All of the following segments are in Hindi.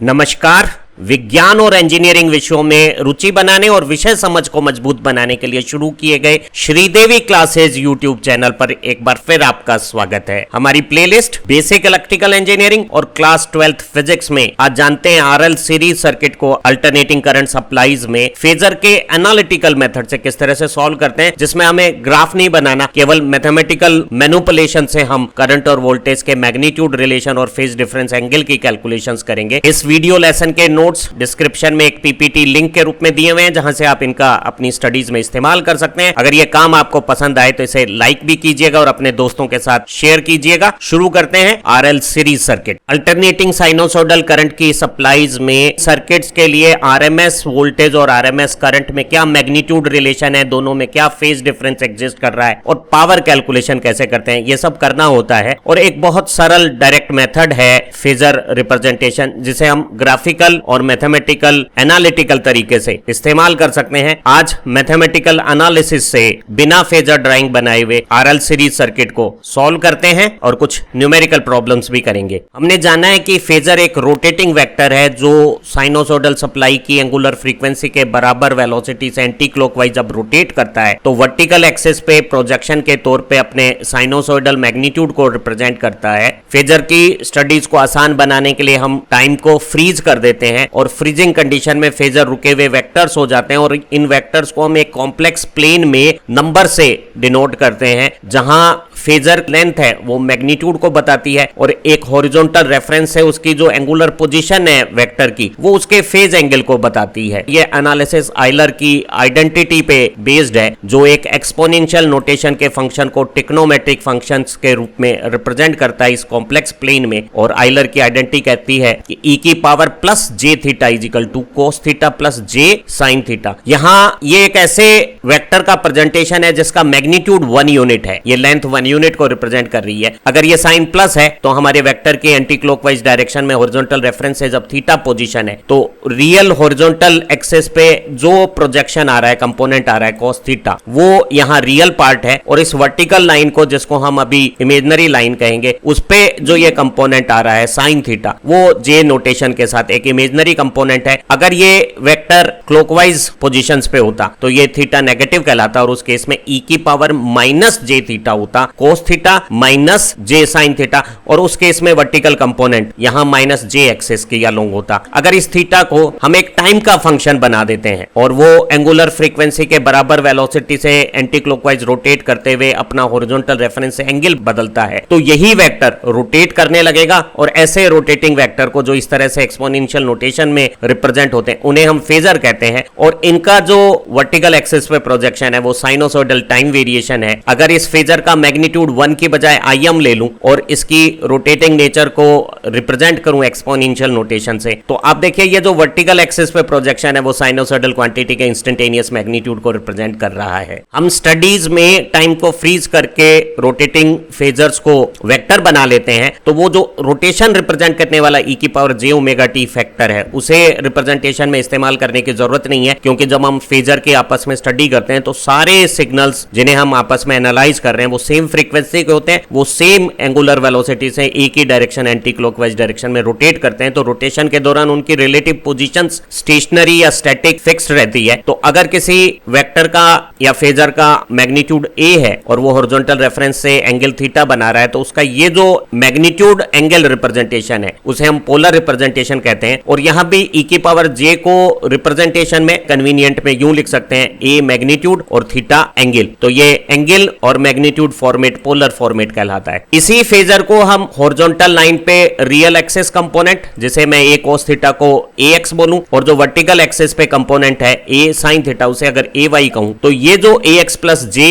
नमस्कार। विज्ञान और इंजीनियरिंग विषयों में रुचि बनाने और विषय समझ को मजबूत बनाने के लिए शुरू किए गए श्रीदेवी क्लासेज यूट्यूब चैनल पर एक बार फिर आपका स्वागत है। हमारी प्लेलिस्ट बेसिक इलेक्ट्रिकल इंजीनियरिंग और क्लास 12th फिजिक्स में आज जानते हैं आरएल सीरीज सर्किट को अल्टरनेटिंग करंट सप्लाईज में फेजर के एनालिटिकल मेथड से किस तरह से सॉल्व करते हैं, जिसमें हमें ग्राफ नहीं बनाना, केवल मैथमेटिकल मैनिपुलेशन से हम करंट और वोल्टेज के मैग्नीट्यूड रिलेशन और फेज डिफरेंस एंगल की कैलकुलेशंस करेंगे। इस वीडियो लेसन के नोट्स डिस्क्रिप्शन में एक पीपीटी लिंक के रूप में दिए हुए हैं, जहां से आप इनका अपनी स्टडीज में इस्तेमाल कर सकते हैं। अगर ये काम आपको पसंद आए तो इसे लाइक भी कीजिएगा और अपने दोस्तों के साथ शेयर कीजिएगा। शुरू करते हैं RL series circuit. Alternating sinusoidal current की सप्लाईज में सर्किट्स के लिए आरएमएस वोल्टेज और आरएमएस करंट में क्या मैग्नीट्यूड रिलेशन है, दोनों में क्या फेज डिफरेंस एग्जिस्ट कर रहा है और पावर कैलकुलेशन कैसे करते हैं, ये सब करना होता है। और एक बहुत सरल डायरेक्ट मेथड है फेजर रिप्रेजेंटेशन, जिसे हम ग्राफिकल और मैथमेटिकल एनालिटिकल तरीके से इस्तेमाल कर सकते हैं। आज मैथमेटिकल एनालिसिस से बिना फेजर ड्राइंग बनाए हुए आरएल सीरीज सर्किट को सॉल्व करते हैं और कुछ न्यूमेरिकल प्रॉब्लम्स भी करेंगे। हमने जाना है कि फेजर एक रोटेटिंग वेक्टर है जो साइनोसॉइडल सप्लाई की एंगुलर फ्रीक्वेंसी के बराबर वेलोसिटी से एंटी क्लॉकवाइज जब रोटेट करता है तो वर्टिकल एक्सिस पे प्रोजेक्शन के तौर पे अपने साइनोसॉइडल मैग्नीट्यूड को रिप्रेजेंट करता है। फेजर की स्टडीज को आसान बनाने के लिए हम टाइम को फ्रीज कर देते हैं और फ्रीजिंग कंडीशन में फेजर रुके हुए वेक्टर्स हो जाते हैं और इन वेक्टर्स को हम एक कॉम्प्लेक्स प्लेन में नंबर से डिनोट करते हैं, जहां फेजर लेंथ है वो मैग्नीट्यूड को बताती है और एक हॉरिजॉन्टल रेफरेंस है उसकी जो एंगुलर पोजीशन है वेक्टर की, वो उसके फेज एंगल को बताती है। ये एनालिसिस आयलर की आइडेंटिटी पे बेस्ड है, जो एक एक्सपोनेंशियल नोटेशन के फंक्शन को ट्रिग्नोमेट्रिक फंक्शंस के रूप में रिप्रेजेंट करता है इस कॉम्प्लेक्स प्लेन में। और आयलर की आइडेंटिटी कहती है कि e की power plus J theta is equal to cos theta plus J sine theta. यहां ये एक ऐसे वेक्टर का प्रेजेंटेशन है जिसका मैग्नीट्यूड 1 यूनिट है, ये लेंथ 1 यूनिट को रिप्रेजेंट कर रही है। अगर ये साइन प्लस है तो हमारे वेक्टर के एंटी क्लॉकवाइज डायरेक्शन में हॉरिजॉन्टल रेफरेंस है, जब थीटा पोजीशन है तो रियल हॉरिजॉन्टल एक्सिस पे जो प्रोजेक्शन आ रहा है, कंपोनेंट आ रहा है cos थीटा, वो यहां रियल पार्ट है। और इस वर्टिकल लाइन को, जिसको हम अभी इमेजिनरी लाइन कहेंगे, उस पे जो ये कंपोनेंट आ रहा है साइन थीटा, वो जे नोटेशन के साथ एक इमेजिनरी कंपोनेंट है। अगर ये वेक्टर क्लॉकवाइज पोजीशंस पे होता तो ये थीटा नेगेटिव कहलाता और उस केस में e की पावर माइनस जे थीटा होता, कोस थीटा माइनस जे साइन थीटा, और उस केस में वर्टिकल कंपोनेंट यहां माइनस जे एक्सिस के अलोंग होता। अगर इस थीटा को हम एक टाइम का फंक्शन बना देते हैं और वो एंगुलर फ्रीक्वेंसी के बराबर वेलोसिटी से एंटी क्लॉकवाइज रोटेट करते हुए अपना हॉरिजॉन्टल रेफरेंस से एंगल बदलता है, तो यही वेक्टर रोटेट करने लगेगा। और ऐसे रोटेटिंग वेक्टर को जो इस तरह से एक्सपोनेंशियल नोटेशन में रिप्रेजेंट होते हैं उन्हें हम फेजर कहते हैं। और इनका जो वर्टिकल एक्सिस पे प्रोजेक्शन है वो साइनोसॉइडल टाइम वेरिएशन है। अगर इस फेजर का मैग्नीट्यूड 1 की बजाय IM ले लूं और इसकी रोटेटिंग नेचर को रिप्रेजेंट करूं एक्सपोनेंशियल नोटेशन से, तो आप देखिए ये जो वर्टिकल एक्सिस पे प्रोजेक्शन है वो साइनोसॉइडल क्वांटिटी के इंस्टेंटेनियस मैग्नीट्यूड को रिप्रेजेंट कर रहा है। हम स्टडीज में टाइम को फ्रीज करके रोटेटिंग फेजर्स को वेक्टर बना लेते हैं, तो वो जो रोटेशन रिप्रेजेंट करने वाला e की power j omega t factor है उसे रिप्रेजेंटेशन में इस्तेमाल करने की जरूरत नहीं है, क्योंकि जब हम फेजर के आपस में स्टडी करते हैं तो सारे सिग्नल्स जिन्हें हम आपस में एनालाइज कर रहे हैं वो सेम फ्रीक्वेंसी के होते हैं, वो सेम एंगुलर वेलोसिटी से एक ही डायरेक्शन एंटी क्लॉकवाइज डायरेक्शन में रोटेट करते हैं। तो रोटेशन के दौरान उनकी रिलेटिव पोजीशंस स्टेशनरी या स्टैटिक फिक्स्ड रहती है। तो अगर किसी वेक्टर का या फेजर का मैग्नीट्यूड a है और वो हॉरिजॉन्टल रेफरेंस से एंगल थीटा बना रहा है, तो उसका ये जो मैग्नीट्यूड एंगल रिप्रेजेंटेशन है उसे हम पोलर रिप्रेजेंटेशन कहते हैं। और यहां भी e की पावर j को रिप्रेजेंटेशन में कन्वीनियंट में यूं लिख सकते हैं a मैग्नीट्यूड और थीटा एंगल। तो ये एंगल और मैग्नीट्यूड फॉर्मेट पोलर फॉर्मेट कहलाता है। इसी फेजर को हम हॉरिजॉन्टल लाइन पे रियल एक्सिस कंपोनेंट, जिसे मैं a cos थीटा को ax बोलूं, और जो वर्टिकल एक्सिस पे कंपोनेंट है a sin थीटा उसे अगर ay कहूं, तो ये जो ax प्लस jy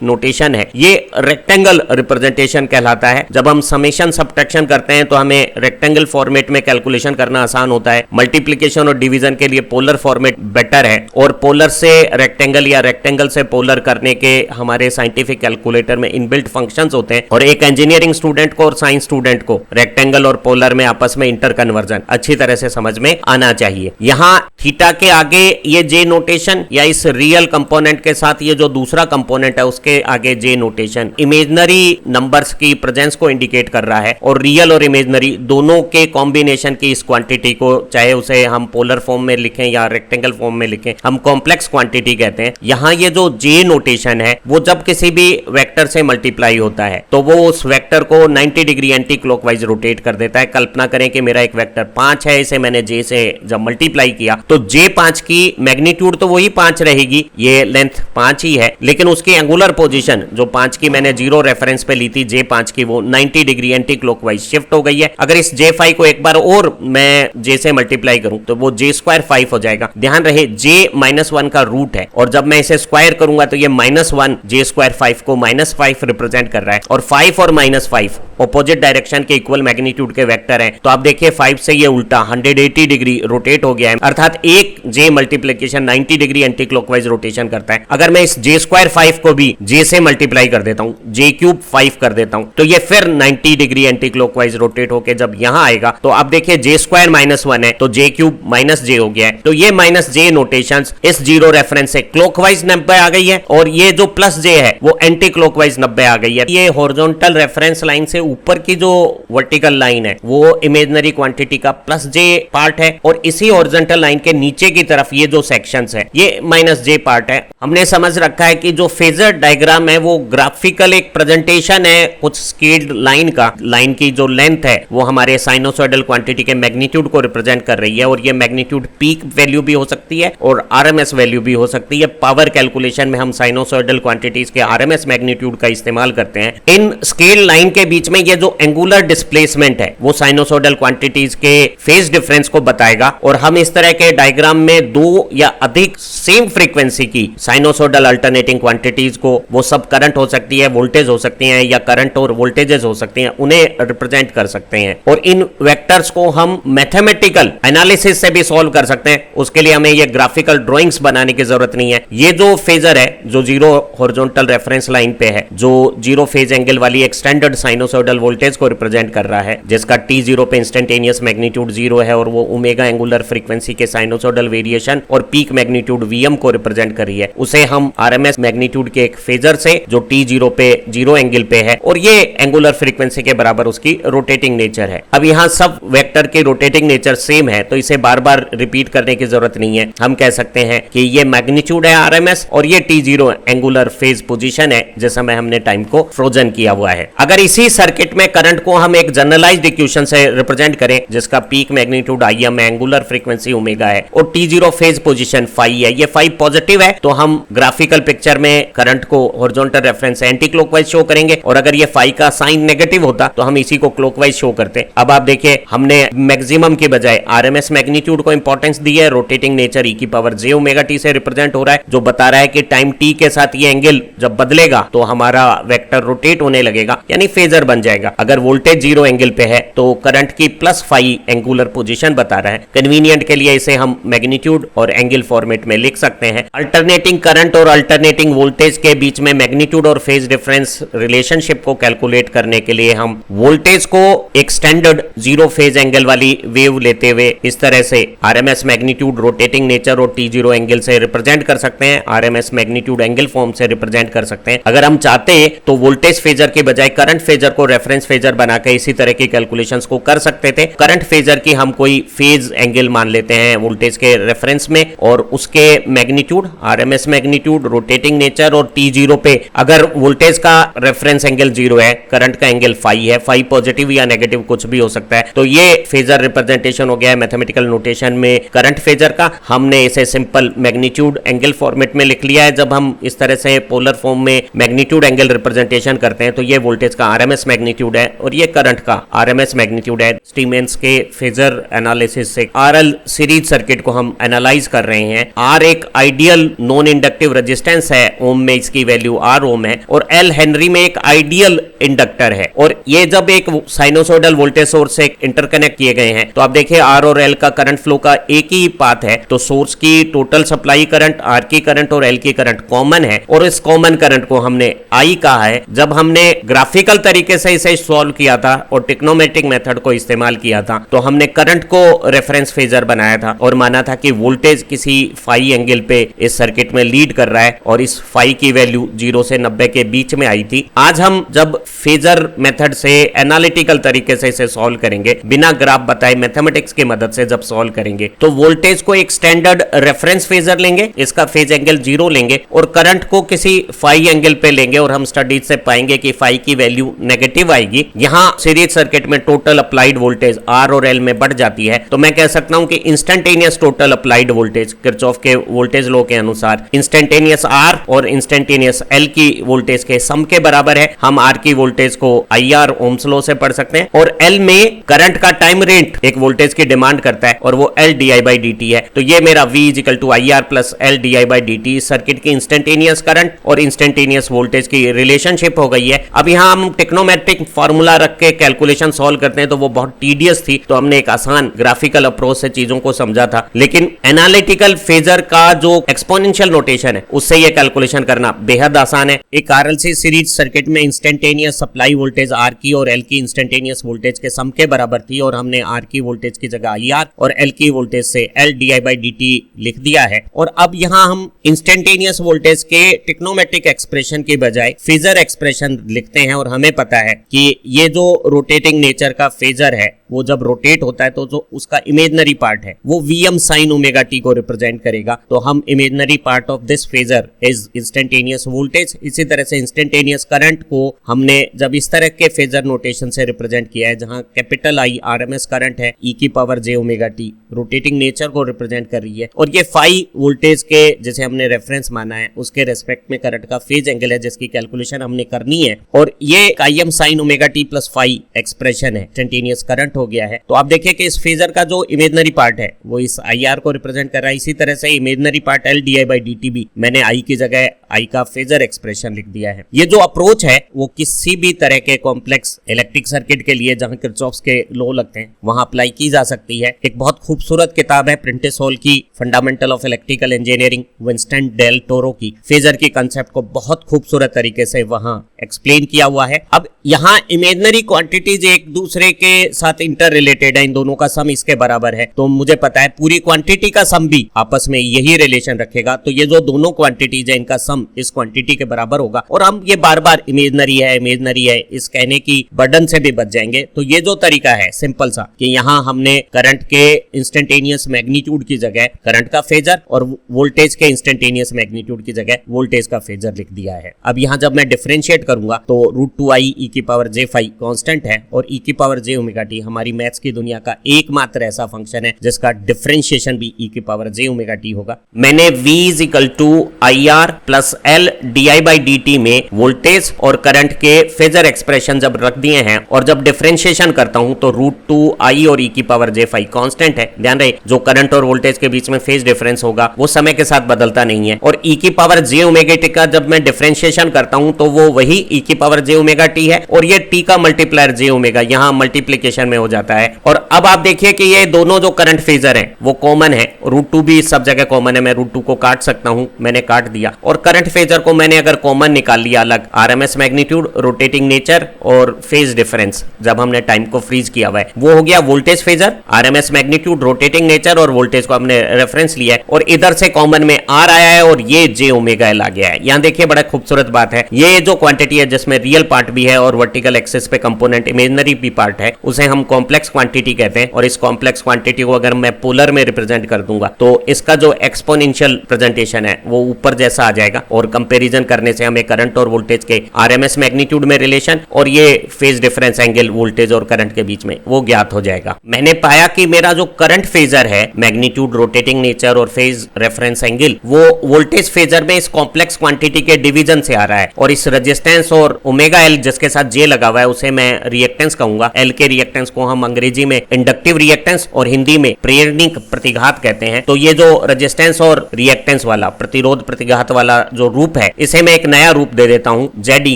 नोटेशन है ये रेक्टेंगल रिप्रेजेंटेशन कहलाता है। जब हम समेशन सब्ट्रैक्शन करते हैं तो हमें रेक्टेंगल फॉर्मेट में कैलकुलेशन करना आसान होता है। मल्टीप्लिकेशन और डिवीजन के लिए पोलर फॉर्मेट बेटर है, और पोलर से रेक्टेंगल या रेक्टेंगल से पोलर करने के हमारे साइंटिफिक कैलकुलेटर में इन इनबिल्ट फंक्शंस होते हैं, और एक इंजीनियरिंग स्टूडेंट को और साइंस स्टूडेंट को रेक्टेंगल और पोलर में आपस में इंटर कन्वर्जन अच्छी तरह से समझ में आना चाहिए। यहाँ थीटा के आगे ये जे नोटेशन या इस रियल कंपोनेंट के साथ ये जो दूसरा कंपोनेंट है उसके आगे जे नोटेशन इमेजिनरी नंबर्स की प्रेजेंस को इंडिकेट कर रहा है, और रियल और इमेजिनरी दोनों के कॉम्बिनेशन की इस क्वांटिटी को, चाहे उसे हम पोलर फॉर्म में लिखें या रेक्टेंगल फॉर्म में लिखें, हम कॉम्प्लेक्स क्वांटिटी कहते हैं। यहाँ ये जो जे नोटेशन है वो जब किसी भी वेक्टर से मल्टीप्लाई होता है तो वो उस वेक्टर को 90 डिग्री एंटी क्लॉकवाइज रोटेट कर देता है। कल्पना करें कि मेरा एक वेक्टर 5 है, इसे मैंने जे से जब मल्टीप्लाई किया तो जे 5 की मैग्नीट्यूड तो वही 5 रहेगी, ये लेंथ 5 ही है, लेकिन उसकी एंगुलर पोजीशन जो 5 की मैंने जीरो रेफरेंस पे ली थी जे 5 की, वो 90 डिग्री एंटी क्लॉकवाइज शिफ्ट हो गई है। अगर इस जे 5 को एक बार और मैं जे से मल्टीप्लाई करूं तो वो जे स्क्वायर 5 हो जाएगा। ध्यान रहे जे -1 का रूट है, और जब मैं इसे स्क्वायर करूंगा तो ये -1 जे स्क्वायर 5 को -5 रिप्रेजेंट कर रहा है, और 5 और -5 ऑपोजिट डायरेक्शन के इक्वल मैग्नीट्यूड के वेक्टर हैं। तो आप देखिए 5 से ये उल्टा 180 डिग्री रोटेट हो गया है, अर्थात एक j multiplication 90 degree anticlockwise rotation करता है। अगर मैं इस जे स्क्वायर 5 को भी जे से मल्टीप्लाई कर देता हूं, जे क्यूब 5 कर देता हूं, तो ये फिर 90 डिग्री एंटी क्लॉकवाइज रोटेट होकर जब यहां आएगा तो आप देखिए जे स्क्वायर -1 है तो जे क्यूब -j हो गया है। तो ये -j नोटेशंस इस जीरो रेफरेंस से क्लॉकवाइज 90 आ गई है, और ये जो +j है वो एंटी क्लॉकवाइज 90 आ गई है। ये हॉरिजॉन्टल रेफरेंस लाइन से ऊपर की जो वर्टिकल लाइन है वो इमेजिनरी क्वांटिटी का +j पार्ट है, और इसी हॉरिजॉन्टल लाइन के नीचे की तरफ ये जो सेक्शंस है ये -j पार्ट है। हमने समझ रखा है कि जो फेजर डायग्राम है वो ग्राफिकल एक प्रेजेंटेशन है कुछ स्केल्ड लाइन का। लाइन की जो लेंथ है वो हमारे साइनोसॉइडल क्वांटिटी के मैग्नीट्यूड को रिप्रेजेंट कर रही है, और ये मैग्नीट्यूड पीक वैल्यू भी हो सकती है और आरएमएस वैल्यू भी हो सकती है। पावर कैलकुलेशन में हम साइनोसॉइडल क्वांटिटीज के आरएमएस मैग्नीट्यूड का इस्तेमाल करते हैं। इन स्केल लाइन के बीच में ये जो एंगुलर डिस्प्लेसमेंट है वो साइनोसॉइडल क्वांटिटीज के फेज डिफरेंस को बताएगा, और हम इस तरह के डायग्राम में दो या अधिक सेम फ्रीक्वेंसी की साइनोसॉइडल अल्टरनेटिंग क्वांटिटीज को, वो सब करंट हो सकती है, वोल्टेज हो सकती है, या करंट और वोल्टेजेस हो सकती हैं, उन्हें रिप्रेजेंट कर सकते हैं। और इन वेक्टर्स को हम मैथमेटिकल एनालिसिस से भी सॉल्व कर सकते हैं। उसके लिए हमें ये ग्राफिकल ड्राइंग्स बनाने की जरूरत नहीं है। ये जो फेजर है जो जीरो हॉरिजॉन्टल रेफरेंस लाइन पे है, जो जीरो फेज एंगल वाली एक स्टैंडर्ड साइनोसॉइडल वोल्टेज को रिप्रेजेंट कर रहा है, जिसका t0 पे इंस्टेंटेनियस मैग्नीट्यूड 0 है, और वो ओमेगा एंगुलर फ्रीक्वेंसी के साइनोसॉइडल वेरिएशन और पीक मैग्नीट्यूड Vm को रिप्रेजेंट कर रही है, उसे हम आरएमएस मैग्नीट्यूड के एक फेजर से जो t0 पे 0 एंगल पे है और ये एंगुलर फ्रीक्वेंसी के बराबर उसकी रोटेटिंग नेचर है। अब यहाँ सब वेक्टर की रोटेटिंग नेचर सेम है तो इसे बार बार रिपीट करने की जरूरत नहीं है। हम कह सकते हैं कि ये मैग्नीट्यूड है आरएमएस और ये t0 एंगुलर फेज पोजीशन है जिस समय हमने टाइम को फ्रोजन किया हुआ है। अगर इसी सर्किट में करंट को हम एक जनरलाइज्ड इक्वेशन से रिप्रेजेंट करें जिसका पीक मैग्नीट्यूड Im है, एंगुलर फ्रीक्वेंसी ओमेगा है और t0 फेज पोजीशन फाई है, ये फाई पॉजिटिव है तो हम ग्राफिकल पिक्चर में करंट को horizontal reference anti clockwise show करेंगे, और अगर ये फाई का साइन नेगेटिव होता तो हम इसी को क्लॉकवाइज शो करते। अब आप देखिए हमने मैक्सिमम के बजाय आरएमएस मैग्नीट्यूड को इंपॉर्टेंस दी है। रोटेटिंग नेचर e की पावर j ओमेगा t से रिप्रेजेंट हो रहा है जो बता रहा है कि टाइम t के साथ ये एंगल जब बदलेगा तो हमारा वेक्टर रोटेट होने लगेगा यानी फेजर बन जाएगा। अगर वोल्टेज 0 एंगल पे है तो करंट की प्लस फाई एंगुलर पोजीशन बता रहा है। कन्वीनियंट के लिए इसे हम मैग्नीट्यूड और एंगल फॉर्मेट में लिख सकते हैं। अल्टरनेटिंग करंट और अल्टरनेटिंग वोल्टेज के बीच में मैग्नीट्यूड और फेज डिफरेंस रिलेशनशिप को कैलकुलेट करने के लिए हम वोल्टेज को एक स्टैंडर्ड 0 फेज एंगल वाली वेव लेते हुए इस तरह से आरएमएस मैग्नीट्यूड रोटेटिंग नेचर और t0 एंगल से रिप्रेजेंट कर सकते हैं, आरएमएस मैग्नीट्यूड एंगल फॉर्म से रिप्रेजेंट कर सकते हैं। अगर हम चाहते हैं तो वोल्टेज फेजर के बजाय करंट फेजर को रेफरेंस फेजर बनाकर इसी तरह की कैलकुलेशंस को कर सकते थे। करंट फेजर की हम कोई फेज एंगल मान लेते हैं वोल्टेज के रेफरेंस में और उसके magnitude RMS magnitude rotating nature और t0 पे अगर वोल्टेज का रेफरेंस एंगल 0 है, करंट का एंगल फाई है, फाई पॉजिटिव या नेगेटिव कुछ भी हो सकता है, तो ये फेजर रिप्रेजेंटेशन हो गया है मैथमेटिकल नोटेशन में करंट फेजर का। हमने इसे सिंपल मैग्नीट्यूड एंगल फॉर्मेट में लिख लिया है। जब हम इस तरह से पोलर फॉर्म में मैग्नीट्यूड एंगल रिप्रेजेंटेशन करते हैं तो ये वोल्टेज का आरएमएस मैग्नीट्यूड है और ये करंट का आरएमएस मैग्नीट्यूड है। स्टीमेंस के फेजर एनालिसिस से आरएल सीरीज सर्किट को हम एनालाइज कर रहे हैं। आर एक आइडियल नॉन इंडक्टिव रेजिस्टेंस है, ओम में इसकी वैल्यू आर ओम है, और एल हेनरी में एक आइडियल इंडक्टर है। और ये जब एक साइनोसॉइडल वोल्टेज सोर्स से इंटरकनेक्ट किए गए हैं तो आप देखिए आर और एल का करंट फ्लो का एक ही पाथ है, तो सोर्स की टोटल सप्लाई करंट, आर की करंट और एल की करंट कॉमन है और इस कॉमन करंट को हमने आई कहा है, जब हमने ग्राफिकल तरीके से इसे सॉल्व किया था और टिक्नोमेट्रिक मेथड को इस्तेमाल किया था, तो हमने करंट को रेफरेंस फेजर बनाया था और माना था कि वोल्टेज किसी फाई एंगल पे इस सर्किट में लीड कर रहा है और इस फाई की वैल्यू 0 से 90 के बीच में आई थी। आज हम जब फेजर मेथड से एनालिटिकल तरीके से इसे सॉल्व करेंगे, बिना ग्राफ बताए मैथमेटिक्स की मदद से जब सॉल्व करेंगे, तो वोल्टेज को एक स्टैंडर्ड रेफरेंस फेजर लेंगे, इसका फेज एंगल 0 लेंगे और करंट को किसी फाई एंगल पे लेंगे और हम स्टडीज से पाएंगे कि फाई की वैल्यू नेगेटिव आएगी। यहां सीरीज सर्किट में टोटल अप्लाइड वोल्टेज आर और एल में बढ़ जाती है, तो मैं कह सकता हूं कि instantaneous total applied voltage Kirchhoff के वोल्टेज लॉ के अनुसार इंस्टेंटेनियस आर और इंस्टेंटेनियस एल की वोल्टेज के सम के बराबर है। हम आर की वोल्टेज को आई आर ओम्स लॉ से पढ़ सकते हैं और एल में करंट का टाइम रेट एक वोल्टेज की डिमांड करता है और वो L D I by D T है। तो ये मेरा V is equal to I R plus L D I by D T circuit की इंस्टेंटेनियस करंट और इंस्टेंटेनियस वोल्टेज की रिलेशनशिप हो गई है। अब यहाँ हम टेक्नोमेट्रिक फॉर्मूला रख के कैलकुलेशन सॉल्व करते हैं तो वो बहुत टीडियस थी, तो हमने एक आसान ग्राफिकल अप्रोच से चीजों को समझा था। लेकिन एनालिटिकल फेजर का जो एक्सपोनेंशियल नोटेशन है उससे ये कैलकुलेशन करना बेहद आसान है। एक आरएलसी सीरीज सर्किट में इंस्टेंटेनियस सप्लाई वोल्टेज आर की और एल की इंस्टेंटेनियस वोल्टेज के सम के बराबर थी और हमने आर की वोल्टेज की जगह आई आर और एल की वोल्टेज से L D I by D T लिख दिया है। और अब यहाँ हम इंस्टेंटेनियस वोल्टेज के टेक्नोमेट्रिक एक्सप्रेशन की बजाय फेजर एक्सप्रेशन लिखते हैं और हमें पता है कि ये जो रोटेटिंग नेचर का फेजर है वो जब रोटेट होता है तो जो उसका इमेजनरी पार्ट है वो Vm sin ओमेगा टी को रिप्रेजेंट करेगा। तो हम imaginary part of this phasor is instantaneous voltage. इसी तरह से इंस्टेंटेनियस करंट को हमने जब इस तरह के फेजर नोटेशन से रिप्रेजेंट किया है जहां कैपिटल आई आरएमएस करंट है e की power j omega T rotating nature को रिप्रेजेंट कर रही है और ये फाई वोल्टेज के जिसे हमने रेफरेंस माना है उसके रेस्पेक्ट में करंट का फेज एंगल है जिसकी कैलकुलेशन हमने करनी है और ये Im sin omega T plus phi expression है, इंस्टेंटेनियस करंट हो गया है। तो आप देखिए कि इस फेजर का जो इमेजनरी पार्ट है वो इस आई आर को रिप्रेजेंट कर रहा है। इसी तरह से imaginary part L D I by D T भी मैंने आई की जगह आई का फेजर एक्सप्रेशन लिख दिया है। ये जो अप्रोच है वो किसी भी तरह के कॉम्प्लेक्स इलेक्ट्रिक सर्किट के लिए जहां किरचॉफ्स के लॉ लगते हैं वहां अप्लाई की जा सकती है। एक बहुत खूबसूरत किताब है प्रिंटिस हॉल की fundamental of electrical engineering, Winston Del Toro की। फेजर की कंसेप्ट को बहुत खूबसूरत तरीके से वहां एक्सप्लेन किया हुआ है। अब यहाँ इमेजनरी क्वांटिटीज एक दूसरे के साथ इंटर रिलेटेड है, इन दोनों का सम इसके बराबर है, तो मुझे पता है पूरी क्वांटिटी का सम भी आपस में यही रिलेशन रखेगा। तो ये जो दोनों क्वांटिटीज है इनका सम इस क्वांटिटी के बराबर होगा और हम ये बार बार इमेजनरी है इस कहने की बर्डन से भी बच जाएंगे। तो ये जो तरीका है सिंपल सा कि यहाँ हमने करंट के इंस्टेंटेनियस मैग्नीट्यूड की जगह करंट का फेजर और वोल्टेज के इंस्टेंटेनियस मैग्नीट्यूड की जगह वोल्टेज का फेजर लिख दिया है। अब यहाँ जब मैं डिफरेंशिएट करूंगा तो √2i e की पावर j फाई कांस्टेंट है और e की पावर j ओमेगा टी हमारी मैथ्स की दुनिया का एकमात्र ऐसा फंक्शन है जिसका डिफरेंशिएशन भी e की पावर j ओमेगा टी होगा। मैंने v is equal to I R plus L D I by D T में वोल्टेज और करंट के फेजर एक्सप्रेशन जब रख दिए हैं और जब डिफरेंशिएशन करता हूं तो √2i और e की पावर j फाई कांस्टेंट है। ध्यान रहे जो करंट और वोल्टेज के बीच में फेज डिफरेंस होगा वो समय के साथ बदलता नहीं है और e की पावर j ओमेगा टी का जब मैं डिफरेंशिएशन करता हूं तो वो वही e की पावर j ओमेगा टी है और ये t का मल्टीप्लायर j ओमेगा यहां मल्टीप्लिकेशन में हो जाता है। और अब आप देखिए कि ये दोनों जो करंट फेजर हैं वो कॉमन है, √2 भी सब जगह कॉमन है, मैं √2 को काट सकता हूं, मैंने काट दिया। और करंट फेजर को मैंने अगर कॉमन निकाल लिया अलग, आरएमएस मैग्नीट्यूड, रोटेटिंग नेचर और फेज डिफरेंस जब हमने टाइम को फ्रीज किया हुआ है वो हो गया voltage phasor, RMS magnitude, rotating nature और वोल्टेज को हमने रेफरेंस लिया है और इधर से कॉमन में आर आया है और ये j ओमेगा एल आ गया है। यहां देखिए बड़ा खूबसूरत बात है, ये जो क्वांटिटी है जिसमें रियल पार्ट भी है और वर्टिकल एक्सिस पे कंपोनेंट इमेजनरी भी पार्ट है उसे हम कॉम्प्लेक्स क्वांटिटी कहते हैं और इस कॉम्प्लेक्स क्वांटिटी को अगर मैं पोलर में रिप्रेजेंट कर दूंगा तो इसका जो एक्सपोनेंशियल प्रेजेंटेशन है वो ऊपर जैसा आ जाएगा और कंपैरिजन करने से हमें करंट और वोल्टेज के आरएमएस मैग्नीट्यूड में रिलेशन और ये फेज डिफरेंस एंगल वोल्टेज और करंट के बीच में वो ज्ञात हो जाएगा। मैंने पाया कि मेरा जो करंट फेजर है मैग्नीट्यूड, रोटेटिंग नेचर और फेज रेफरेंस एंगल वो वोल्टेज फेजर में इस कॉम्प्लेक्स क्वांटिटी के डिवीजन से आ रहा है और इस रेजिस्टेंस और ओमेगा एल जिसके साथ j लगा हुआ है उसे मैं रिएक्टेंस कहूंगा। एल के रिएक्टेंस को हम अंग्रेजी में इंडक्टिव रिएक्टेंस और हिंदी में प्रेरणिक प्रतिघात कहते हैं। तो ये जो रेजिस्टेंस और रिएक्टेंस वाला प्रतिरोध प्रतिघात वाला जो रूप है इसे मैं एक नया रूप दे देता हूं जेड e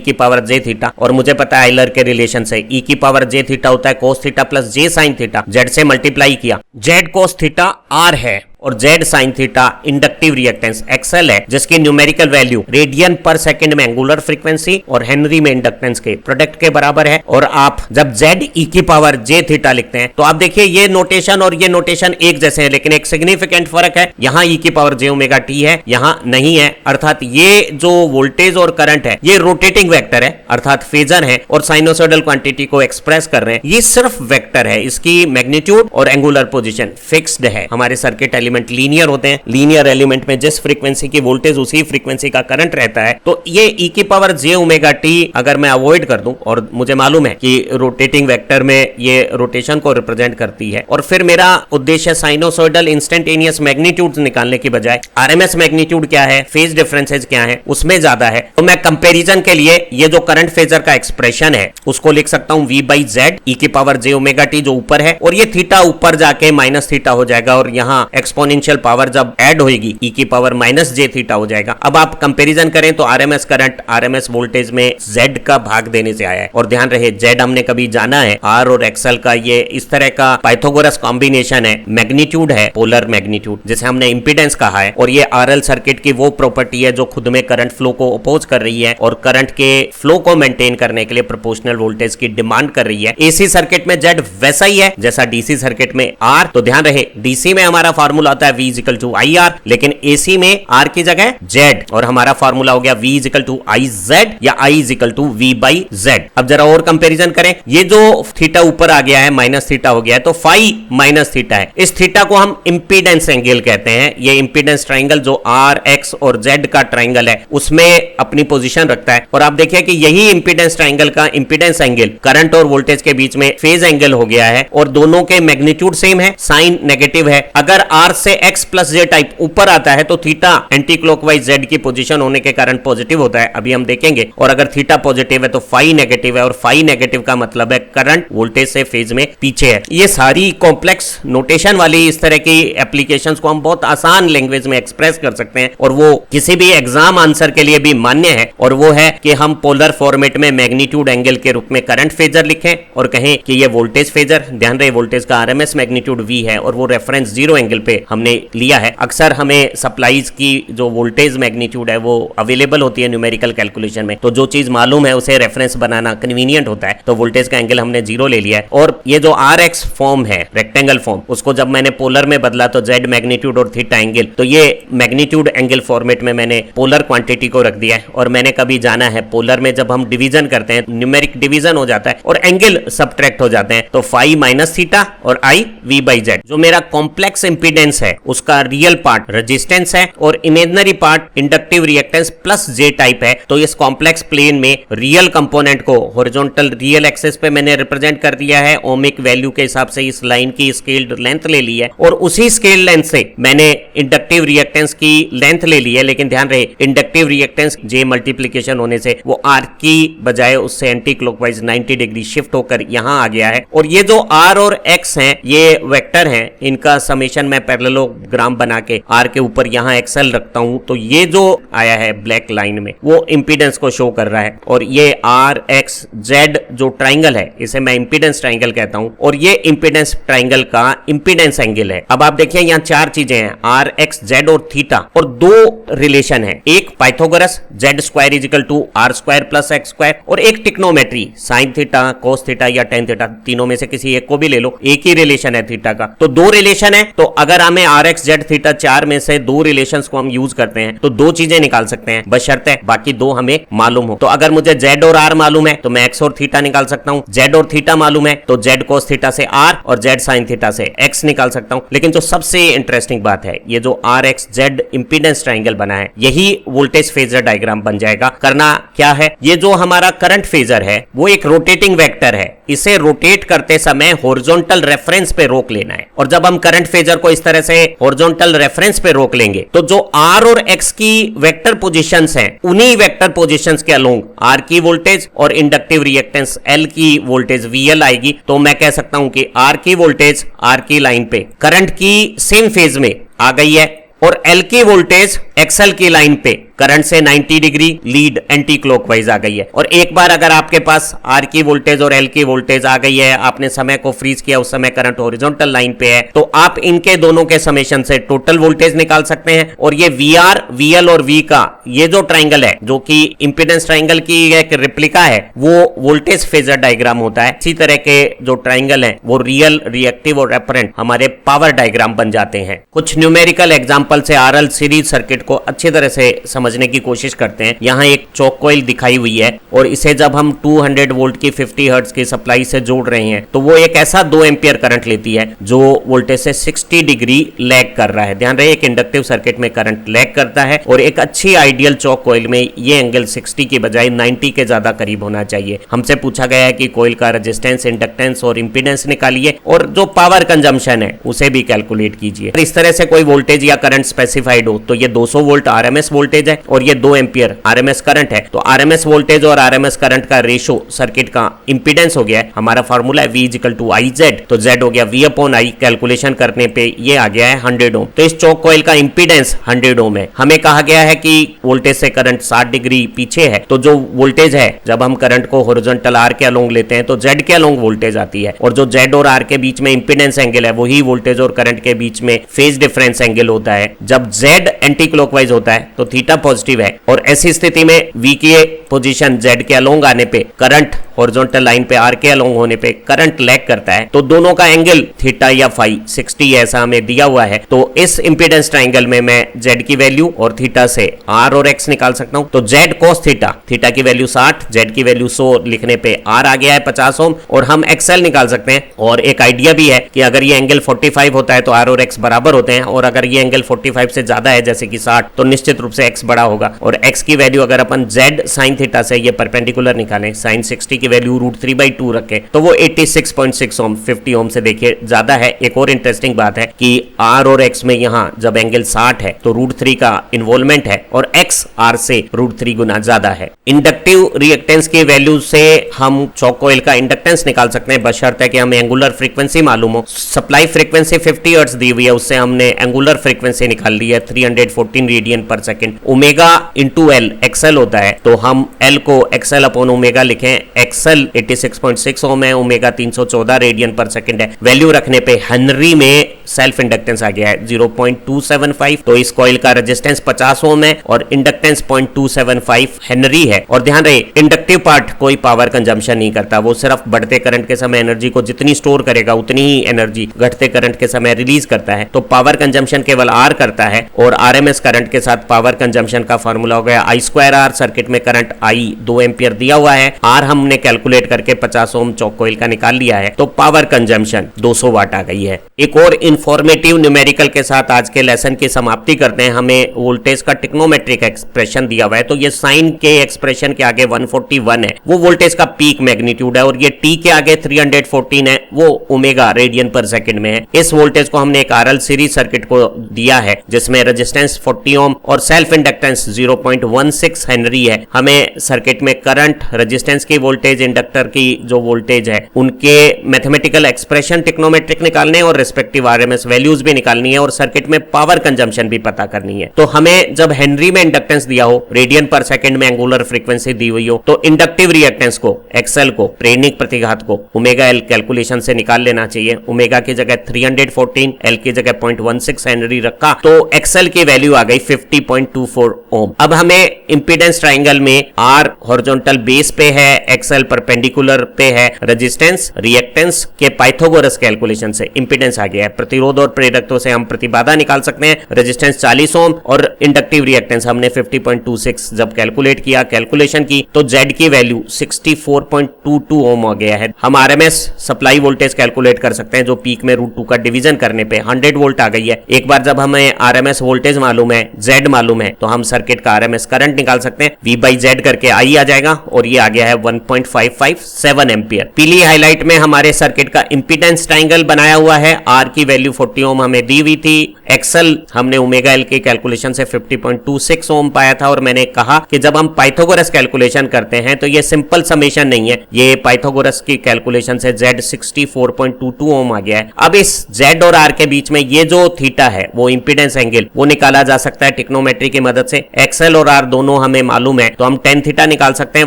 की पावर j थीटा और मुझे पता है आइलर के रिलेशन से e की पावर j थीटा होता है cos theta plus j sin theta, z से मल्टीप्लाई किया, z cos थीटा r है और Z sine theta inductive reactance XL है, जिसकी न्यूमेरिकल वैल्यू रेडियन पर सेकंड में एंगुलर फ्रीक्वेंसी और हेनरी में इंडक्टेंस के प्रोडक्ट के बराबर है। और आप जब जेड ई की पावर जे थीटा लिखते हैं तो आप देखिए ये नोटेशन और ये नोटेशन एक जैसे हैं, लेकिन एक सिग्निफिकेंट फर्क है, यहां ई की पावर जे ओमेगा टी है, यहां नहीं है। अर्थात ये जो वोल्टेज और करंट है ये रोटेटिंग वेक्टर है, अर्थात फेजर है, और साइनोसॉइडल क्वांटिटी को एक्सप्रेस कर रहे हैं। ये सिर्फ वेक्टर है, इसकी मैग्नीट्यूड और एंगुलर पोजीशन फिक्स्ड है। हमारे सर्किट एलिमेंट लीनियर होते हैं, लीनियर एलिमेंट में जिस फ्रीक्वेंसी की वोल्टेज उसी फ्रीक्वेंसी का करंट रहता है। तो ये ई की पावर जे ओमेगा टी अगर मैं अवॉइड कर दूं, और मुझे मालूम है कि रोटेटिंग वेक्टर में ये रोटेशन को रिप्रेजेंट करती है, और फिर मेरा उद्देश्य साइनोसॉइडल इंस्टेंटेनियस मैग्नीट्यूड निकालने की बजाय आरएमएस मैग्नीट्यूड क्या है, फेज डिफरेंसेस क्या है, उसमें ज्यादा है, तो मैं कंपैरिजन के लिए ये जो करंट फेजर का एक्सप्रेशन है उसको लिख सकता हूं v बाई जेड ई की पावर जे ओमेगा टी जो ऊपर है, और ये थीटा ऊपर जाके माइनस थीटा हो जाएगा, और यहां एक्सपोनेंशियल पावर जब ऐड होगी ई की पावर माइनस जे थीटा हो जाएगा। अब आप कंपैरिजन करें तो आरएमएस करंट आरएमएस वोल्टेज में जेड का भाग देने से आया है, और ध्यान रहे जेड हमने कभी जाना है, आर और एक्सएल का ये इस तरह का पाइथागोरस कॉम्बिनेशन है, मैग्नीट्यूड है पोलर मैग्नीट्यूड जिसे हमने इंपीडेंस कहा है, और ये आरएल सर्किट की वो प्रॉपर्टी है जो खुद में करंट फ्लो को अपोज कर रही है और करंट के फ्लो को मेंटेन करने के लिए प्रोपोर्शनल वोल्टेज की डिमांड कर रही है। एसी सर्किट में जेड वैसा ही है जैसा डीसी सर्किट में आर। तो ध्यान रहे डीसी में हमारा फार्मूला होता है V equal to I R, लेकिन एसी में आर की जगह जेड, और हमारा फार्मूला हो गया V equal to I Z या I equal to V by Z. अब जरा और कंपैरिजन करें, ये जो थीटा ऊपर आ गया है माइनस थीटा हो गया है, तो फाई माइनस थीटा है, इस थीटा को हम इंपीडेंस एंगल कहते हैं। ये इंपीडेंस ट्राइंगल जो आर एक्स और जेड का ट्राइंगल है उसमें अपनी पोजीशन रखता है, और आप देखिए कि यही इंपीडेंस ट्राइंगल का इंपीडेंस एंगल करंट और वोल्टेज के बीच में फेज एंगल हो गया है, और दोनों के मैग्नीट्यूड सेम है, साइन नेगेटिव है। अगर आर से एक्स प्लस जे टाइप ऊपर आता है तो थीटा एंटी क्लॉकवाइज जेड की पोजीशन होने के कारण पॉजिटिव होता है, अभी हम देखेंगे, और अगर थीटा पॉजिटिव है तो फाई नेगेटिव है, और फाई नेगेटिव का मतलब है करंट वोल्टेज से फेज में पीछे है। ये सारी कॉम्प्लेक्स नोटेशन वाली इस तरह की एप्लीकेशंस को हम बहुत आसान लैंग्वेज में एक्सप्रेस कर सकते हैं, और वो किसी भी एग्जाम आंसर के लिए भी मान्य है, और वो है कि हम पोलर फॉर्मेट में मैग्नीट्यूड एंगल के रूप में करंट फेजर लिखें और कहें कि ये वोल्टेज फेजर, ध्यान रहे वोल्टेज का आरएमएस मैग्नीट्यूड V है और वो रेफरेंस जीरो एंगल पे हमने लिया है। अक्सर हमें सप्लाईज की जो वोल्टेज मैग्नीट्यूड है वो अवेलेबल होती है न्यूमेरिकल कैलकुलेशन में, तो जो चीज मालूम है उसे रेफरेंस बनाना कन्वीनियंट होता है, तो वोल्टेज का एंगल हमने जीरो ले लिया है। और ये जो आर एक्स फॉर्म है रेक्टेंगल फॉर्म, उसको जब मैंने पोलर में बदला तो जेड मैग्नीट्यूड और थीटा एंगल, तो ये मैग्नीट्यूड एंगल फॉर्मेट में मैंने पोलर क्वांटिटी को रख दिया है। और मैंने कभी जाना है पोलर में जब हम डिवीजन करते हैं न्यूमेरिक डिवीजन हो जाता है और एंगल सब्ट्रैक्ट हो जाते हैं, तो फाई माइनस थीटा और आई V बाई जेड। जो मेरा कॉम्प्लेक्स इंपीडेंस है उसका रियल पार्ट रेजिस्टेंस है और imaginary part inductive reactance plus j type है। तो इस कॉम्प्लेक्स प्लेन में रियल कंपोनेंट को हॉरिजॉन्टल रियल एक्सिस पे मैंने रिप्रेजेंट कर दिया है, ओमिक वैल्यू के हिसाब से इस लाइन की स्केल्ड लेंथ ले ली है, और उसी स्केल लेंथ से मैंने इंडक्टिव रिएक्टेंस की लेंथ ले ली है। लेकिन ध्यान रहे इंडक्टिव रिएक्टेंस जे मल्टीप्लीकेशन होने से वो आर की बजाय उससे एंटी क्लॉकवाइज 90 डिग्री शिफ्ट होकर यहां आ गया है। और ये जो आर और एक्स हैं ये वेक्टर हैं, इनका समेशन मैं पैरेललोग्राम बना के आर के ऊपर यहां एक्सएल रखता हूं, तो ये जो आया है ब्लैक लाइन में वो इंपीडेंस को शो कर रहा है। और ये आर एक्स जेड जो ट्राइंगल है इसे मैं इंपीडेंस ट्राइंगल कहता हूं, और ये इंपीडेंस ट्राइंगल का इंपीडेंस एंगल है। अब आप देखिए यहां चार चीजें हैं, आर एक्स जेड और थीटा, और दो रिलेशन है, एक Pythagoras Z square is equal to R square plus X square, और एक trigonometry sine theta cos theta या टेन थीटा, तीनों में से किसी एक को भी ले लो, एक ही रिलेशन है थीटा का। तो दो रिलेशन है, तो अगर हमें आर एक्स जेड थीटा चार में से दो रिलेशंस को हम यूज करते हैं तो दो चीजें निकाल सकते हैं, बशर्ते बाकी दो हमें मालूम हो। तो अगर मुझे जेड और आर मालूम है तो मैं एक्स और थीटा निकाल सकता हूं, जेड और थीटा मालूम है तो जेड कोस थीटा से आर और जेड साइन थीटा से एक्स निकाल सकता हूं। लेकिन जो सबसे इंटरेस्टिंग बात है, ये जो R X Z impedance triangle बना है यही वोल्टेज फेजर डायग्राम बन जाएगा। करना क्या है, ये जो हमारा करंट फेजर है वो एक रोटेटिंग वेक्टर है, इसे रोटेट करते समय हॉरिजॉन्टल रेफरेंस पे रोक लेना है। और जब हम करंट फेजर को इस तरह से हॉरिजॉन्टल रेफरेंस पे रोक लेंगे तो जो आर और एक्स की वेक्टर पोजीशंस हैं उन्हीं वेक्टर पोजीशंस के अलोंग आर की वोल्टेज और इंडक्टिव रिएक्टेंस एल की वोल्टेज VL आएगी। तो मैं कह सकता हूं कि आर की वोल्टेज आर की लाइन पे करंट की सेम फेज में आ गई है और एल की वोल्टेज एक्सएल की लाइन पे करंट से 90 डिग्री लीड एंटी क्लॉकवाइज आ गई है। और एक बार अगर आपके पास आर की वोल्टेज और एल की वोल्टेज आ गई है, आपने समय को फ्रीज किया, उस समय करंट हॉरिजॉन्टल लाइन पे है, तो आप इनके दोनों के समेशन से टोटल वोल्टेज निकाल सकते हैं। और ये VR, VL और V का ये जो ट्राइंगल है, जो कि इंपीडेंस ट्राइंगल की एक रिप्लिका है, वो वोल्टेज फेजर डायग्राम होता है। इसी तरह के जो ट्राइंगल है वो रियल, रिएक्टिव और रेफरेंट हमारे पावर डायग्राम बन जाते हैं। कुछ न्यूमेरिकल एग्जांपल से RL सीरीज सर्किट को अच्छी तरह से समझने की कोशिश करते हैं। यहाँ एक चौक कॉइल दिखाई हुई है और इसे जब हम 200 वोल्ट की 50 हर्ट्ज की सप्लाई से जोड़ रहे हैं तो वो एक ऐसा 2 एम्पियर करंट लेती है जो वोल्टेज से 60 डिग्री लैग कर रहा है। ध्यान रहे, एक इंडक्टिव सर्किट में करंट लैग करता है और एक अच्छी आइडियल चौक कॉइल में ये एंगल 60 की बजाय 90 के ज्यादा करीब होना चाहिए। हमसे पूछा गया है कि कॉइल का रेजिस्टेंस, इंडक्टेंस और इंपीडेंस निकालिए और जो पावर कंजम्पशन है उसे भी कैलकुलेट कीजिए। इस तरह से कोई वोल्टेज या करंट स्पेसिफाइड हो तो ये 200 वोल्ट RMS वोल्टेज है और ये 2 एम्पियर RMS करंट है। तो RMS वोल्टेज और RMS करंट का रेशो सर्किट का इंपीडेंस हो गया है। हमारा फार्मूला है V = IZ, तो Z हो गया V/I। कैलकुलेशन करने पे ये आ गया है 100 ओम। तो इस चौक कॉइल का इंपीडेंस 100 ओम है। हमें कहा गया है कि वोल्टेज से करंट 60 डिग्री पीछे है, तो जो वोल्टेज है जब हम करंट को हॉरिजॉन्टल आर के अलोंग लेते हैं तो Z के अलोंग वोल्टेज आती है और जो Z और R के बीच में इंपीडेंस एंगल है वही वोल्टेज और करंट के बीच में फेज डिफरेंस एंगल होता है। जब Z एंटी क्लॉकवाइज होता है तो थीटा पॉजिटिव है और ऐसी स्थिति में V की पोजीशन Z के अलोंग आने पे करंट हॉरिजॉन्टल लाइन पे R के अलोंग होने पे करंट लैग करता है। तो दोनों का एंगल थीटा या फाई 60 ऐसा हमें दिया हुआ है। तो इस इंपीडेंस ट्राइंगल में मैं Z की वैल्यू और थीटा से R और X निकाल सकता हूं। तो Z cos थीटा, थीटा की वैल्यू 60, Z की वैल्यू 100 लिखने पे R आ गया है 50 ओम और हम XL निकाल सकते हैं। और एक आइडिया भी है कि अगर ये एंगल 45 होता है तो R और X बराबर होते हैं और अगर ये एंगल 45 से ज्यादा है जैसे कि 60 तो निश्चित रूप से X बड़ा होगा। और X की वैल्यू अगर अपन Z sin थीटा से ये परपेंडिकुलर निकालें, sin 60 की वैल्यू √3/2 रखें तो वो 86.6 ओम 50 ओम से देखिए ज्यादा है। एक और इंटरेस्टिंग बात है कि R और X में यहाँ जब एंगल 60 है तो √3 का इन्वॉल्वमेंट है और X R से √3 गुना ज्यादा है। इंडक्टिव रिएक्टेंस की वैल्यू से हम चौक कॉइल का इंडक्टेंस निकाल सकते हैं बशर्ते कि हमें एंगुलर फ्रीक्वेंसी मालूम हो। सप्लाई फ्रीक्वेंसी 50 हर्ट्ज दी हुई है, उससे हमने एंगुलर फ्रीक्वेंसी निकाल ली है 314 रेडियन पर second. Omega into L XL होता है तो हम L को XL अपॉन ओमेगा लिखें। XL 86.6 ओम है, ओमेगा 314 रेडियन पर सेकंड है। वैल्यू रखने पे हेनरी में सेल्फ इंडक्टेंस आ गया है 0.275। तो इस कॉइल का रेजिस्टेंस 50 ओम है और इंडक्टेंस 0.275 हेनरी है। और ध्यान रहे, इंडक्टिव पार्ट कोई पावर कंजम्पशन नहीं करता, वो सिर्फ बढ़ते करंट के समय एनर्जी को जितनी स्टोर करेगा उतनी ही एनर्जी घटते करंट के समय रिलीज करता है। तो पावर कंजम्पशन केवल R करता है और RMS करंट के साथ पावर कंजम्पशन का फार्मूला हो गया I²R। सर्किट में करंट I 2 एम्पियर दिया हुआ है, R हमने कैलकुलेट करके 50 ओम चौक कॉइल का निकाल लिया है, तो पावर कंजम्पशन 200 वाट आ गई है। एक और इंफॉर्मेटिव न्यूमेरिकल के साथ आज के लेसन की समाप्ति करते हैं। हमें वोल्टेज का टिक्नोमेट्रिक एक्सप्रेशन दिया हुआ है, तो ये साइन के एक्सप्रेशन के आगे 141 है, वो वोल्टेज का पीक मैग्नीट्यूड है और ये T के आगे 314 है, वो ओमेगा रेडियन पर सेकंड में है। इस वोल्टेज को हमने एक RL सीरीज सर्किट को दिया है जिसमें रेजिस्टेंस 40 ओम और सेल्फ इंडक्टेंस 0.16 हेनरी है। हमें सर्किट में करंट, रेजिस्टेंस की वोल्टेज, इंडक्टर की जो वोल्टेज है उनके मैथमेटिकल एक्सप्रेशन टिक्नोमेट्रिक निकालने और रिस्पेक्टिव RMS वैल्यूज भी निकालनी है और सर्किट में पावर कंजम्पशन भी पता करनी है। तो हमें जब हेनरी में इंडक्टेंस दिया हो, रेडियन पर सेकंड में एंगुलर फ्रीक्वेंसी दी हुई हो, तो इंडक्टिव रिएक्टेंस को, XL को, प्रेरणिक प्रतिघात को ओमेगा L कैलकुलेशन से निकाल लेना चाहिए। ओमेगा की जगह 314, L की जगह 0.16 हेनरी रखा तो XL की वैल्यू आ गई 50.24 ओम। अब हमें इंपीडेंस ट्राइंगल में R हॉरिजॉन्टल बेस पे है, XL परपेंडिकुलर पे है, रेजिस्टेंस, रिएक्टेंस के पाइथागोरस कैलकुलेशन से इंपीडेंस आ गया है। प्रतिरोध और प्रेरकत्व से हम प्रतिबाधा निकाल सकते हैं। रेजिस्टेंस 40 ओम और इंडक्टिव रिएक्टेंस हमने 50.26 जब कैलकुलेट किया, कैलकुलेशन की तो Z की वैल्यू 64.22 ओम हो गया है। हम RMS सप्लाई वोल्टेज कैलकुलेट कर सकते हैं जो पीक में √2 का डिवीजन करने पे 100 वोल्ट आ गई है। एक बार जब हमें RMS वोल्टेज मालूम है, Z मालूम है, तो हम सर्किट का RMS करंट निकाल सकते हैं। V/Z करके I आ जाएगा और ये आ गया है 1.557 एम्पियर। पीली हाईलाइट में हमारे सर्किट का इंपीडेंस ट्राइंगल बनाया हुआ है। R की वैल्यू 40 ओम हमें दी हुई थी, XL हमने ओमेगा L के कैलकुलेशन से 50.26 ओम पाया था और मैंने कहा कि जब हम पाइथागोरस कैलकुलेशन करते हैं तो ये सिंपल समेशन नहीं है, ये पाइथागोरस की कैलकुलेशन से Z 64.22 ओम आ गया है। अब इस Z और R के बीच में ये जो थीटा है वो इंपीडेंस एंगल वो निकाला जा सकता है टिक्नोमेट्री की मदद से। एक्सएल और आर दोनों हमें मालूम है, तो हम tan थीटा निकाल सकते हैं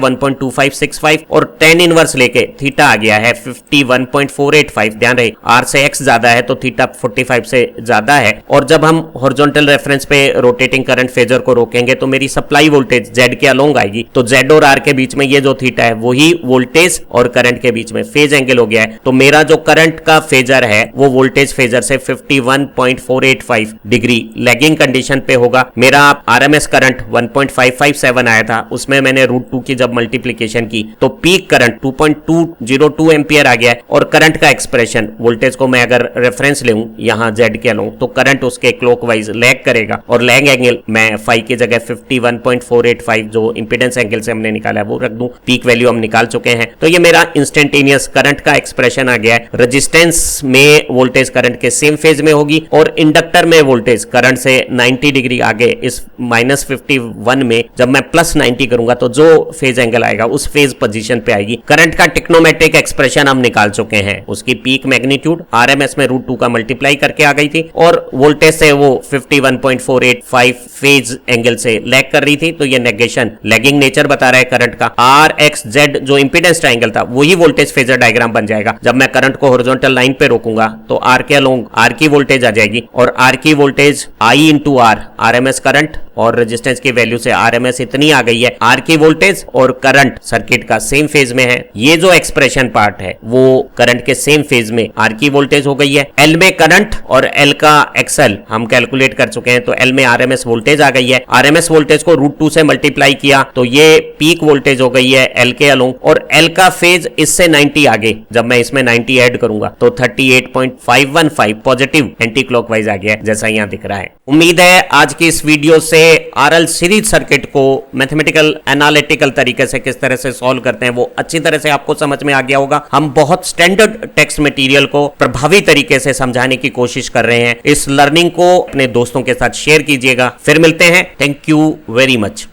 1.2565 और tan इनवर्स लेके थीटा आ गया है 51.485। ध्यान रहे आर से एक्स ज्यादा है तो थीटा 45 से ज्यादा है। और जब हम हॉरिजॉन्टल रेफरेंस पे रोटेटिंग करंट फेजर को रोकेंगे तो मेरी सप्लाई वोल्टेज जेड के अलोंग आएगी, तो जेड और आर के बीच में ये जो थीटा है वही वोल्टेज और करंट के बीच में फेज एंगल हो गया है। तो मेरा जो करंट का फेजर है वो वोल्टेज फेजर से 51.485 डिग्री लैगिंग कंडीशन पे होगा। मेरा आरएमएस करंट 1.557 आया था, उसमें मैंने √2 की जब मल्टीप्लीकेशन की तो पीक करंट 2.202 एम्पियर आ गया है। और करंट का एक्सप्रेशन वोल्टेज को मैं अगर रेफरेंस लूं यहां जेड के अलोंग तो करंट उसके क्लॉकवाइज लैग करेगा और लैग एंगल मैं फाई की जगह 51.485 जो इंपीडेंस एंगल से हमने निकाला है वो रख दूं। पीक वैल्यू हम निकाल चुके हैं, तो ये मेरा इंस्टेंटेनियस करंट का एक्सप्रेशन आ गया है। रेजिस्टेंस में वोल्टेज करंट के सेम फेज में होगी और इंडक्टर में वोल्टेज करंट से 90 डिग्री आगे इस -51 में जब मैं +90 करूंगा तो जो फेज एंगल आएगा उस फेज पोजीशन पे आएगी। करंट का टेक्नोमेट्रिक एक्सप्रेशन हम निकाल चुके हैं, उसकी पीक मैग्नीट्यूड आरएमएस में √2 का मल्टीप्लाई करके आ गई थी और वोल्टेज से वो 51.485 फेज एंगल से लैग कर रही थी, तो ये नेगेशन लैगिंग नेचर बता रहा है करंट का। आर एक्स जेड जो इंपीडेंस ट्रायंगल था वही वोल्टेज फेजर डायग्राम बन जाएगा। जब मैं करंट को हॉरिजॉन्टल लाइन पे रोकूंगा तो आर के अलोंग आर की वोल्टेज आ जाएगी और आर की voltage I into R RMS current और रेजिस्टेंस की वैल्यू से आरएमएस इतनी आ गई है। आर की वोल्टेज और करंट सर्किट का सेम फेज में है। ये जो एक्सप्रेशन पार्ट है वो करंट के सेम फेज में आर की वोल्टेज हो गई है। एल में करंट और एल का एक्सएल हम कैलकुलेट कर चुके हैं, तो एल में आरएमएस वोल्टेज आ गई है। आरएमएस वोल्टेज को √2 से मल्टीप्लाई किया तो ये पीक वोल्टेज हो गई है एल के अलोंग और एल का फेज इससे 90 आगे जब मैं इसमें 90 ऐड करूंगा तो 38.515 पॉजिटिव एंटी क्लॉकवाइज आ गया जैसा यहां दिख रहा है। उम्मीद है आज की इस वीडियो से आरएल सीरीज सर्किट को मैथमेटिकल एनालिटिकल तरीके से किस तरह से सॉल्व करते हैं वो अच्छी तरह से आपको समझ में आ गया होगा। हम बहुत स्टैंडर्ड टेक्स्ट मटेरियल को प्रभावी तरीके से समझाने की कोशिश कर रहे हैं। इस लर्निंग को अपने दोस्तों के साथ शेयर कीजिएगा। फिर मिलते हैं। Thank you very much.